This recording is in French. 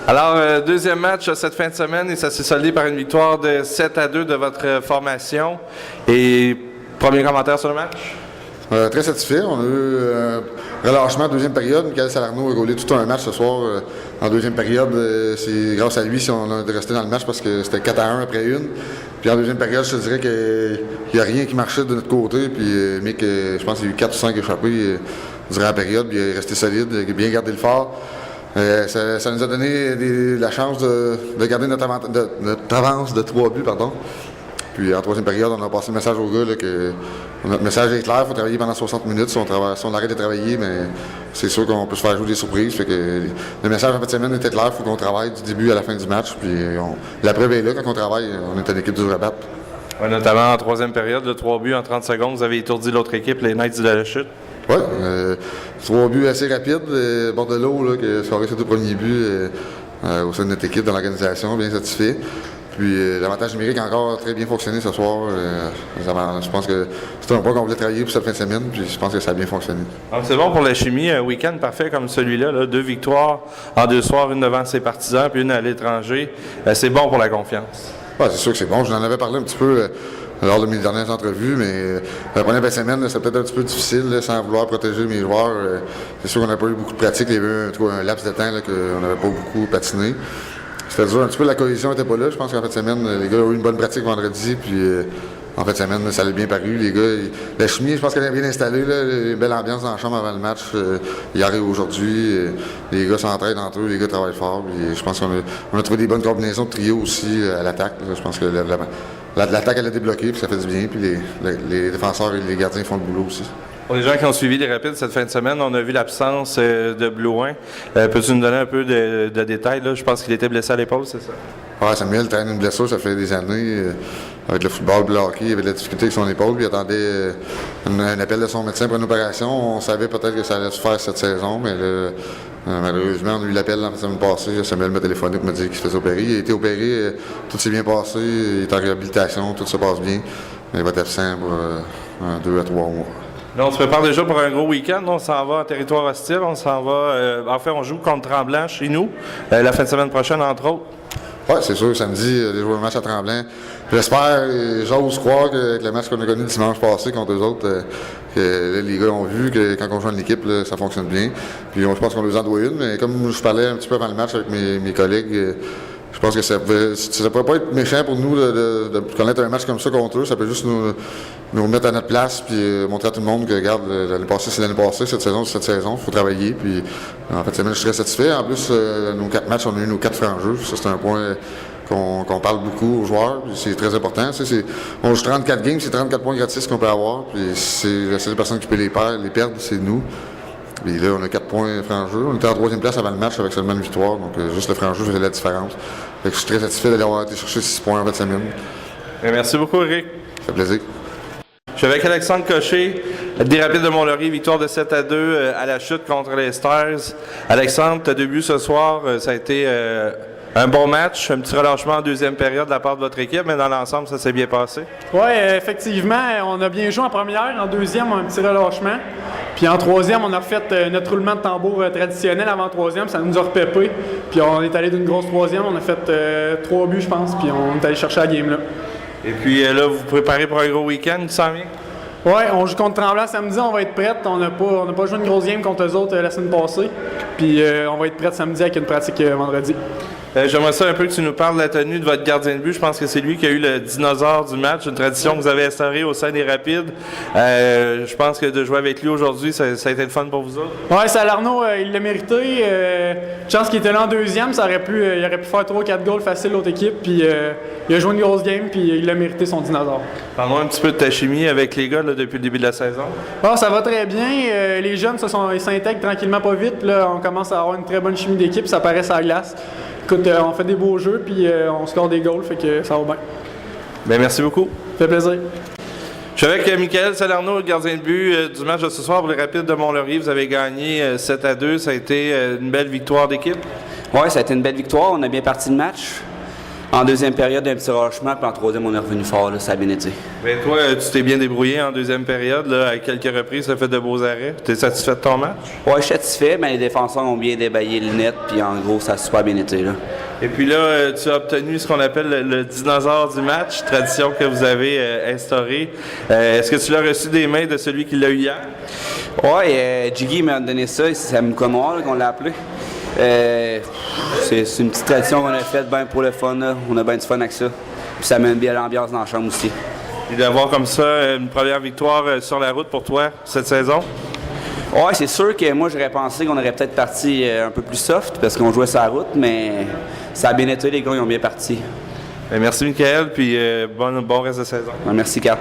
Alors, deuxième match cette fin de semaine et ça s'est soldé par une victoire de 7-2 de votre formation. Et premier commentaire sur le match? Très satisfait. On a eu un relâchement en deuxième période. Michael Salarno a gaulé tout un match ce soir en deuxième période. C'est grâce à lui si on a resté dans le match parce que c'était 4-1 après une. Puis en deuxième période, je te dirais qu'il n'y a rien qui marchait de notre côté. Puis Mick, je pense qu'il y a eu 4 ou 5 échappés durant la période. Puis il est resté solide, il a bien gardé le fort. Ça nous a donné la chance de garder notre avance de 3 buts. Puis en troisième période, on a passé le message aux gars là, que notre message est clair, il faut travailler pendant 60 minutes. Si on arrête de travailler, mais c'est sûr qu'on peut se faire jouer des surprises. Fait que le message en fin de semaine était clair, il faut qu'on travaille du début à la fin du match. Puis la preuve est là, quand on travaille, on est une équipe dure à battre. Ouais, notamment en troisième période, de 3 buts en 30 secondes, vous avez étourdi l'autre équipe, les Knights de la Chute. Oui, 3 buts assez rapides. Bordelot, là, qui a scoré ses 2 premiers buts au sein de notre équipe, dans l'organisation, bien satisfait. Puis l'avantage numérique a encore très bien fonctionné ce soir. Je pense que c'était un point qu'on voulait travailler pour cette fin de semaine, puis je pense que ça a bien fonctionné. Donc c'est bon pour la chimie, un week-end parfait comme celui-là, 2 victoires en 2 soirs, une devant ses partisans, puis une à l'étranger. C'est bon pour la confiance. Oui, c'est sûr que c'est bon. Je vous en avais parlé un petit peu lors de mes dernières entrevues, mais la première semaine, c'est peut-être un petit peu difficile, là, sans vouloir protéger mes joueurs. C'est sûr qu'on n'a pas eu beaucoup de pratique. Il y avait un laps de temps qu'on n'avait pas beaucoup patiné. C'était dur un petit peu, la cohésion n'était pas là. Je pense qu'en fin de semaine, les gars ont eu une bonne pratique vendredi, puis en fin de semaine, ça allait bien paru. Les gars, la chimie, je pense qu'elle est bien installée, là, une belle ambiance dans la chambre avant le match. Hier et aujourd'hui, les gars s'entraident entre eux, les gars travaillent fort. Puis je pense qu'on a trouvé des bonnes combinaisons de trio aussi à l'attaque. Je pense que l'attaque, elle a débloqué, puis ça fait du bien. Puis les défenseurs et les gardiens font le boulot aussi. Pour les gens qui ont suivi les Rapides cette fin de semaine, on a vu l'absence de Blouin. Peux-tu nous donner un peu de détails? Là? Je pense qu'il était blessé à l'épaule, c'est ça? Oui, Samuel traîne une blessure, ça fait des années. Avec le football, le hockey, il avait de la difficulté avec son épaule, puis il attendait un appel de son médecin pour une opération. On savait peut-être que ça allait se faire cette saison, mais là, malheureusement, on a eu l'appel la semaine passée. Samuel m'a téléphoné pour me dire qu'il se faisait opérer. Il a été opéré, tout s'est bien passé, il est en réhabilitation, tout se passe bien. Mais il va être absent pour 2 à 3 mois. Là, on se prépare déjà pour un gros week-end. On s'en va en territoire hostile. On s'en va. En fait, on joue contre Tremblant chez nous la fin de semaine prochaine, entre autres. Oui, c'est sûr. Samedi, les joueurs de match à Tremblant. J'espère, j'ose croire qu'avec le match qu'on a connu dimanche passé contre eux autres, que les gars ont vu que quand on joue en équipe, là, ça fonctionne bien. Puis je pense qu'on nous en doit une. Mais comme je parlais un petit peu avant le match avec mes collègues, je pense que ça pourrait pas être méchant pour nous de connaître un match comme ça contre eux. Ça peut juste nous mettre à notre place puis montrer à tout le monde que, regarde, l'année passée, c'est l'année passée, cette saison, c'est cette saison. Il faut travailler. Puis, en fait, je suis très satisfait. En plus, nos 4 matchs, on a eu nos 4 francs-jeux. Ça, c'est un point qu'on parle beaucoup aux joueurs. C'est très important. On joue 34 games, c'est 34 points gratis qu'on peut avoir. Puis c'est la seule personne qui peut les perdre, c'est nous. Puis là, on a 4 points francs-jeux. On était en 3e place avant le match avec seulement une victoire. Donc, juste le franc-jeu faisait la différence. Fait que je suis très satisfait d'aller avoir été chercher 6 points en fin de semaine. Merci beaucoup, Eric. Ça fait plaisir. Je suis avec Alexandre Cochet, des Rapides de Mont-Laurier, victoire de 7-2 à la chute contre les Stars. Alexandre, tu as 2 buts ce soir. Ça a été un bon match, un petit relâchement en deuxième période de la part de votre équipe, mais dans l'ensemble, ça s'est bien passé. Oui, effectivement, on a bien joué en première. En deuxième, un petit relâchement. Puis en troisième, on a refait notre roulement de tambour traditionnel avant troisième. Ça nous a repépé. Puis on est allé d'une grosse troisième. On a fait 3 buts, je pense. Puis on est allé chercher la game là. Et puis là, vous vous préparez pour un gros week-end qui s'en vient? Oui, on joue contre Tremblant samedi. On va être prêts. On n'a pas joué une grosse game contre eux autres la semaine passée. Puis on va être prêts samedi avec une pratique vendredi. J'aimerais ça un peu que tu nous parles de la tenue de votre gardien de but. Je pense que c'est lui qui a eu le dinosaure du match, une tradition que vous avez instaurée au sein des Rapides. Je pense que de jouer avec lui aujourd'hui, ça a été le fun pour vous autres. Oui, Salarno, il l'a mérité. Chance qu'il était là en deuxième, il aurait pu faire 3 ou 4 goals faciles l'autre équipe. Puis il a joué une grosse game, puis il a mérité son dinosaure. Parle-moi un petit peu de ta chimie avec les gars là, depuis le début de la saison. Ah, ça va très bien. Les jeunes ils s'intègrent tranquillement pas vite. Là, on commence à avoir une très bonne chimie d'équipe, ça paraît sur la glace. Écoute, on fait des beaux jeux, puis on score des goals, fait que ça va bien. Bien, merci beaucoup. Ça fait plaisir. Je suis avec Michael Salarno, le gardien de but du match de ce soir pour les Rapides de Mont-Laurier. Vous avez gagné 7-2. Ça a été une belle victoire d'équipe. Oui, ça a été une belle victoire. On a bien parti le match. En deuxième période, un petit relâchement, puis en troisième, on est revenu fort, là, ça a bien été. Mais toi, tu t'es bien débrouillé en deuxième période, là, à quelques reprises, tu as fait de beaux arrêts. Tu es satisfait de ton match? Ouais, je suis satisfait, mais les défenseurs ont bien débaillé le net, puis en gros, ça a super bien été. Là. Et puis là, tu as obtenu ce qu'on appelle le dinosaure du match, tradition que vous avez instaurée. Est-ce que tu l'as reçu des mains de celui qui l'a eu hier? Ouais, Jiggy m'a donné ça, c'est Mouka Noir qu'on l'a appelé. C'est une petite tradition qu'on a faite bien pour le fun. Là. On a bien du fun avec ça. Puis ça met bien l'ambiance dans la chambre aussi. Et d'avoir comme ça une première victoire sur la route pour toi cette saison? Ouais, c'est sûr que moi j'aurais pensé qu'on aurait peut-être parti un peu plus soft parce qu'on jouait sur la route, mais ça a bien été, les gars, ils ont bien parti. Merci Michael, puis bon reste de saison. Merci Carl.